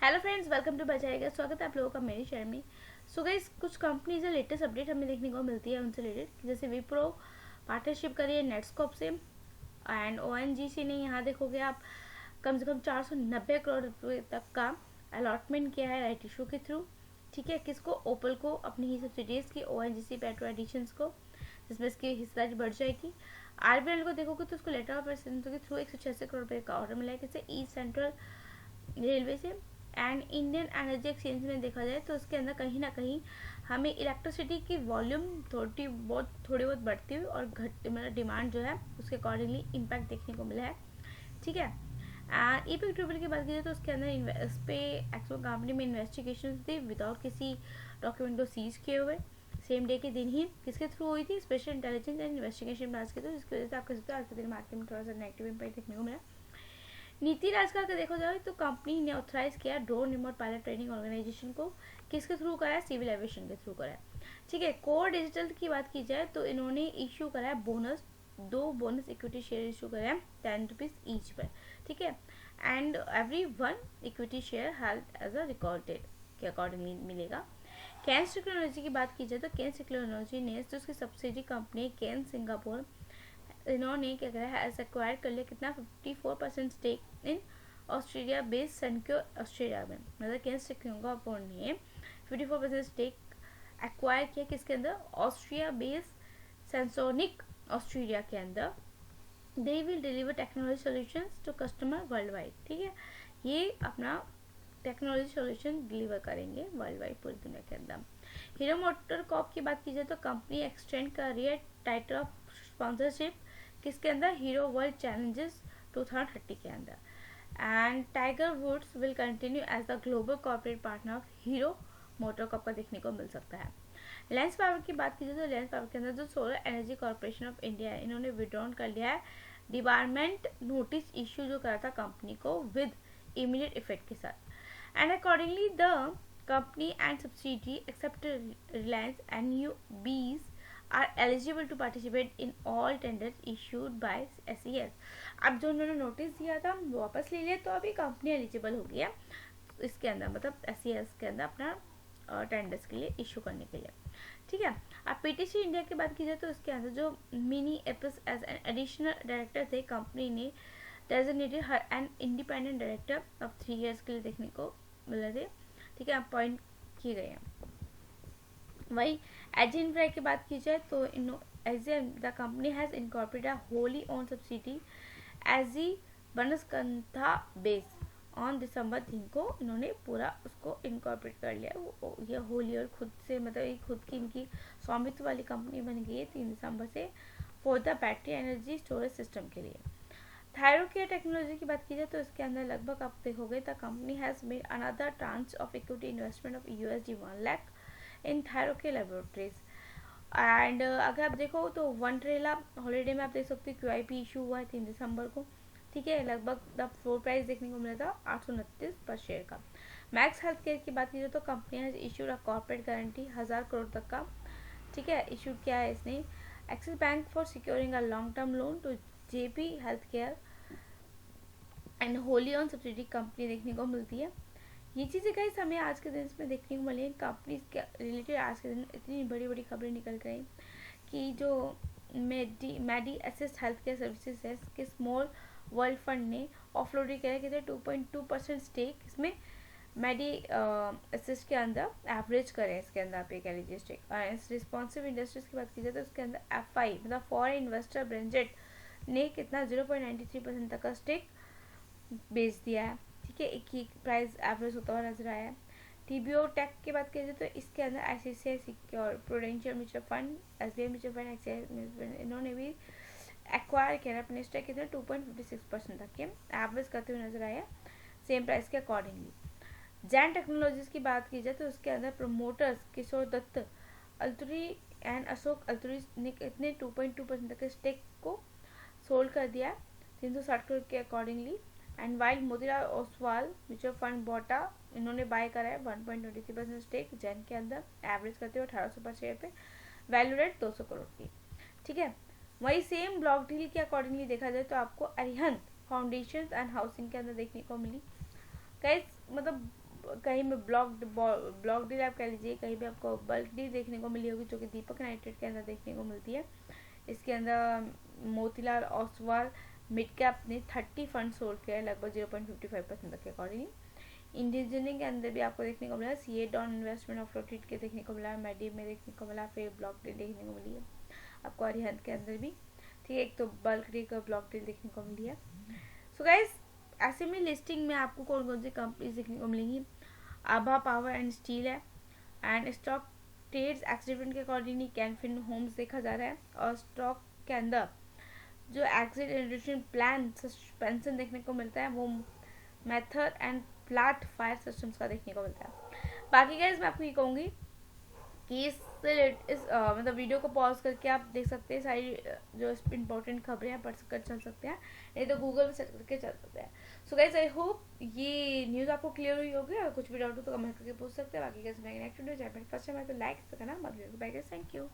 Hello friends, welcome to बजाएगा। स्वागत है आप लोगों का मेरे चैनल में। सो गाइस, कुछ कंपनीज लेटेस्ट अपडेट हमें देखने को मिलती है उनसे रिलेटेड, जैसे विप्रो पार्टनरशिप करी है नेटस्कोप से एंड ओएनजीसी ने यहाँ देखोगे आप कम से कम 490 करोड़ रुपए तक का अलॉटमेंट किया है राइट इशू के थ्रू। ठीक है, किसको? ओपल को, अपनी ही सब्सिडीज की ओएनजीसी पेट्रो एडिशंस को, जिसमें इसकी हिस्सेदारी बढ़ जाएगी। आरबीएल को देखोगे तो उसको लेटर ऑफ असिस्टेंस के थ्रू 186 करोड़ रुपए का ऑर्डर मिला है किसे? ईस्ट सेंट्रल रेलवे से। एंड इंडियन एनर्जी एक्सचेंज में देखा जाए तो उसके अंदर कहीं ना कहीं हमें इलेक्ट्रिसिटी की वॉल्यूम थोड़ी बहुत बढ़ती हुई और घट मतलब डिमांड जो है उसके अकॉर्डिंगली इम्पैक्ट देखने को मिला है। ठीक है, ईपिक ट्रिब्यूनल की बात की जाए तो उसके अंदर इस पे एक्चुअल कंपनी में इन्वेस्टिगेशन थी विदाउट किसी डॉक्यूमेंट को सीज किए हुए। सेम डे के दिन ही किसके थ्रू हुई थी? Special intelligence and investigation branch के थ्रू, जिसकी वजह से आप कह सकते हो आज के दिन मार्केट में थोड़ा सा नेगेटिव इम्पैक्ट देखने को मिला। नीति राज का अगर देखा जाए तो कंपनी ने ऑथराइज किया drone remote pilot training organisation को। किसके थ्रू कराया? सिविल एविएशन के थ्रू कराया। ठीक है, कोर डिजिटल की बात की जाए तो इन्होंने इश्यू कराया bonus, 2 bonus equity share issue कराया 10 रुपीज ईच पर। ठीक है, and every 1 equity share held as a record date के अकॉर्डिंगली मिलेगा। कैंस टेक्नोलॉजी की बात की जाए तो कैंस टेक्नोलॉजी ने जो उसकी सब्सिडी कंपनी कैन सिंगापुर, इन्होंने क्या करा है, एक्वायर कर लिया कितना? 54% stake in Australia based Sankyo Australia में। मतलब कैंस सिंगापुर ने 54% स्टेक एक्वायर किया किसके अंदर? ऑस्ट्रिया बेस्ड सेंसोनिक ऑस्ट्रेलिया के अंदर। They will deliver technology solutions to customer worldwide. ठीक है, ये अपना टेक्नोलॉजी सॉल्यूशन डिलीवर करेंगे वर्ल्ड वाइड पूरी दुनिया के अंदर। हीरो मोटर कॉप की बात की जाए तो कंपनी एक्सटेंड कर रही है टाइटल ऑफ स्पॉन्सरशिप किसके अंदर? हीरो वर्ल्ड चैलेंजेस 2030 के अंदर। And Tiger Woods will continue as the global corporate partner of Hero MotoCorp का देखने को मिल सकता है। रिलायंस पावर की बात की जाए तो रिलायंस पावर के अंदर जो solar energy corporation of India है, इन्होंने विड्रॉन कर लिया है डिपार्टमेंट नोटिस इश्यू जो करा था कंपनी को विद इमीडिएट इफेक्ट के साथ। And accordingly the company and subsidiary except Reliance and UBs are eligible to participate in all tenders issued by SES। अब जो उन्होंने नोटिस दिया था वो वापस ले लिया, तो अभी कंपनी एलिजिबल हो गया इसके अंदर, मतलब SES के अंदर अपना टेंडर्स के लिए इशू करने के लिए। ठीक है, अब पीटीसी इंडिया की बात की जाए तो उसके अंदर जो मिनी एपिस एज एन एडिशनल डायरेक्टर थे, कंपनी ने designated her an independent director of 3 years के लिए देखने को मिल रहे थे। ठीक है, अपॉइंट किए गए हैं। वही एज इनफ्रा की बात की जाए तो as the company has incorporated wholly owned subsidiary as ई बनसकंथा बेस ऑन दिसंबर 3 को इन्होंने पूरा उसको इनकॉर्पोरेट कर लिया। ये होली और खुद से मतलब खुद की इनकी स्वामित्व वाली कंपनी बन गई है 3 दिसंबर से for the battery energy storage system के लिए। थायरोकेयर टेक्नोलॉजी की बात की जाए तो इसके अंदर लगभग आप देखोगे the company has made another tranche of equity investment of USD 1 lakh in Thyrocare laboratories. And अगर आप देखो तो वनट्रेला हॉलीडे में आप देख सकते हो QIP इशू हुआ है 3 दिसंबर को। ठीक है, लगभग द फ्लोर प्राइस देखने को मिला था 829 पर शेयर का। मैक्स हेल्थ केयर की बात की जाए तो company has issued a corporate guarantee 1000 crore तक का। ठीक है, इशू किया है इसने Axis Bank for securing a long term loan to JP health care and wholly owned subsidiary company देखने को मिलती है। ये चीज़ें गाइस हमें आज के दिन में देखने को मिली। कंपनीज के रिलेटेड आज के दिन इतनी बड़ी बड़ी खबरें निकल कर आई कि जो मेडी असिस्ट हेल्थ केयर सर्विसेज है कि स्मॉल वर्ल्ड फंड ने ऑफलोड किया है 2.2% स्टेक इसमें मेडी असिस्ट के अंदर एवरेज करें, इसके अंदर आप ये कह लीजिए स्टेक। रिस्पॉन्सिव इंडस्ट्रीज की बात की जाए तो उसके अंदर FI मतलब फॉरेन इन्वेस्टर ब्रेंजेट ने कितना 0.93% तक का स्टेक बेच दिया है। ठीक है, एक ही प्राइस एवरेज होता हुआ नजर आया है। TBO टेक की बात की जाए तो इसके अंदर ICICI secure, prudential mutual fund, SBI mutual fund, axis mutual fund इन्होंने भी एक्वायर किया अपने स्टेक कितने 2.56% तक के एवरेज करते हुए नजर आया सेम प्राइस के अकॉर्डिंगली। जैन टेक्नोलॉजीज की बात की जाए तो उसके अंदर प्रमोटर्स किशोर दत्त अल्तुरी एंड अशोक अल्तुरी ने कितने 2.2% तक के स्टेक को सोल्ड कर दिया 360 करोड़ के accordingly. And while Motilal Oswal mutual fund बोटा इन्होंने बाय करा है 1.23% स्टेक जैन के अंदर एवरेज करते हुए 1800 पर शेयर पे, वैल्यू रेट 200 करोड़ की। ठीक है, वही सेम ब्लॉक डील के अकॉर्डिंगली देखा जाए तो आपको अरिहंत फाउंडेशन एंड हाउसिंग के अंदर देखने को मिली। गाइस मतलब कहीं में ब्लॉक डील आप कह लीजिए, कहीं पे आपको बल्क डील देखने को मिली होगी, जो कि दीपक नाइट्रेट के अंदर देखने को मिलती है। इसके अंदर मोतीलाल ओसवाल मिड कैप ने 30 फंड सोल्ड किया है, लगभग 0.55% के अकॉर्डिंग। इंडिजनी के अंदर भी आपको देखने को मिला, सीए डॉन इन्वेस्टमेंट ऑफ रोटेट के देखने को मिला, मेडी में देखने को मिला, फिर ब्लॉक डील देखने को मिली है आपको अरिहंत के अंदर भी। ठीक है, एक तो बल्क डील का ब्लॉक डील देखने को मिली है। सो गाइस, ऐसे में लिस्टिंग में आपको कौन कौन सी कंपनीज देखने को मिलेंगी। आभा पावर एंड स्टील है, एंड स्टॉक ट्रेड्स एक्सीडेंट के अकॉर्डिंगली कैनफिन होम्स देखा जा रहा है, और स्टॉक के अंदर जो एग्जिट जनरेशन प्लान सस्पेंशन देखने को मिलता है वो method and flat fire systems का देखने को मिलता है। बाकी गाइस मैं आपको ये कहूँगी कि इस मतलब वीडियो को पॉज करके आप देख सकते हैं, सारी जो इंपॉर्टेंट खबरें हैं पढ़ कर चल सकते हैं, नहीं तो गूगल में सर्च करके चल सकते हैं। सो गाइस, आई होप ये न्यूज़ आपको क्लियर हुई होगी, और कुछ भी डाउट हो तो कमेंट करके पूछ सकते हैं। बाकी गाइस मैं नेक्स्ट वीडियो फर्स्ट टाइम है तो लाइक करना मत भूलिएगा। Bye guys, thank you.